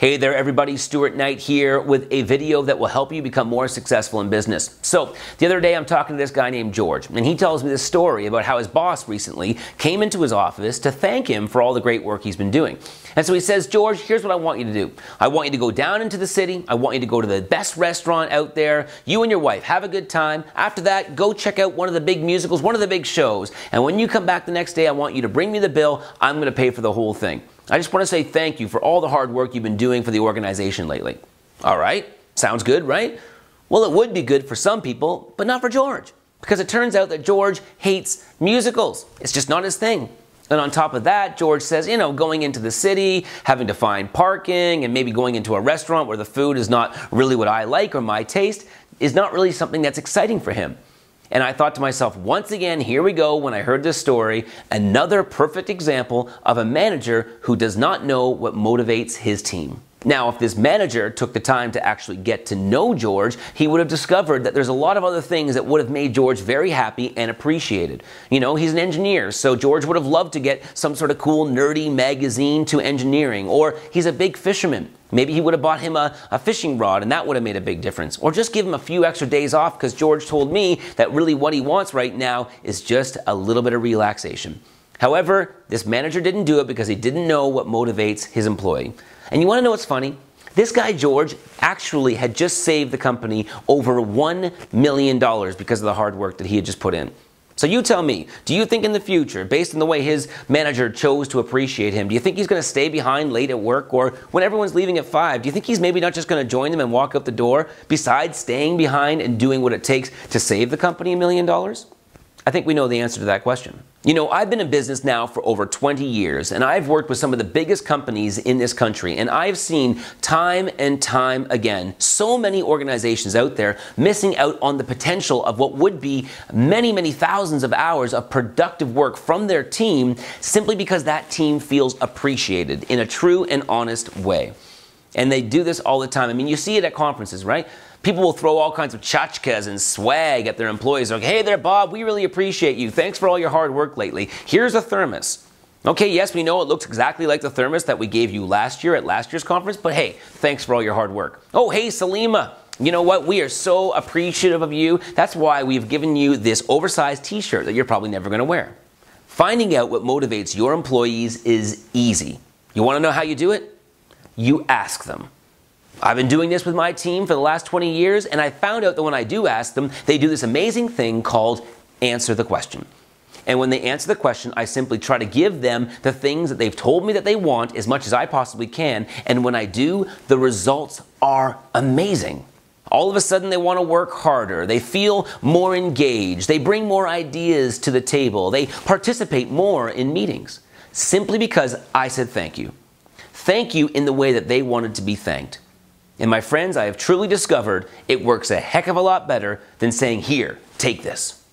Hey there everybody, Stuart Knight here with a video that will help you become more successful in business. So the other day I'm talking to this guy named George, and he tells me this story about how his boss recently came into his office to thank him for all the great work he's been doing. And so he says, George, here's what I want you to do. I want you to go down into the city. I want you to go to the best restaurant out there. You and your wife have a good time. After that, go check out one of the big musicals, one of the big shows. And when you come back the next day, I want you to bring me the bill. I'm going to pay for the whole thing. I just want to say thank you for all the hard work you've been doing for the organization lately. All right, sounds good, right? Well, it would be good for some people, but not for George. Because it turns out that George hates musicals. It's just not his thing. And on top of that, George says, going into the city, having to find parking, and maybe going into a restaurant where the food is not really what I like or my taste is not really something that's exciting for him. And I thought to myself, once again, here we go, when I heard this story, another perfect example of a manager who does not know what motivates his team. Now, if this manager took the time to actually get to know George, he would have discovered that there's a lot of other things that would have made George very happy and appreciated. He's an engineer, so George would have loved to get some sort of cool, nerdy magazine to engineering. Or he's a big fisherman. Maybe he would have bought him a fishing rod, and that would have made a big difference. Or just give him a few extra days off, because George told me that really what he wants right now is just a little bit of relaxation. However, this manager didn't do it because he didn't know what motivates his employee. And you want to know what's funny? This guy, George, actually had just saved the company over $1 million because of the hard work that he had just put in. So you tell me, do you think in the future, based on the way his manager chose to appreciate him, do you think he's going to stay behind late at work, or when everyone's leaving at 5, do you think he's maybe not just going to join them and walk out the door, besides staying behind and doing what it takes to save the company $1 million? I think we know the answer to that question. I've been in business now for over 20 years, and I've worked with some of the biggest companies in this country, and I've seen time and time again so many organizations out there missing out on the potential of what would be many, many thousands of hours of productive work from their team simply because that team feels appreciated in a true and honest way. And they do this all the time. You see it at conferences, right? People will throw all kinds of tchotchkes and swag at their employees. Like, hey there, Bob, we really appreciate you. Thanks for all your hard work lately. Here's a thermos. Okay, yes, we know it looks exactly like the thermos that we gave you last year at last year's conference, but hey, thanks for all your hard work. Oh, hey, Salima, you know what? We are so appreciative of you. That's why we've given you this oversized t-shirt that you're probably never going to wear. Finding out what motivates your employees is easy. You want to know how you do it? You ask them. I've been doing this with my team for the last 20 years, and I found out that when I do ask them, they do this amazing thing called answer the question. And when they answer the question, I simply try to give them the things that they've told me that they want as much as I possibly can, and when I do, the results are amazing. All of a sudden, they want to work harder, they feel more engaged, they bring more ideas to the table, they participate more in meetings, simply because I said thank you. Thank you in the way that they wanted to be thanked. And my friends, I have truly discovered it works a heck of a lot better than saying, here, take this.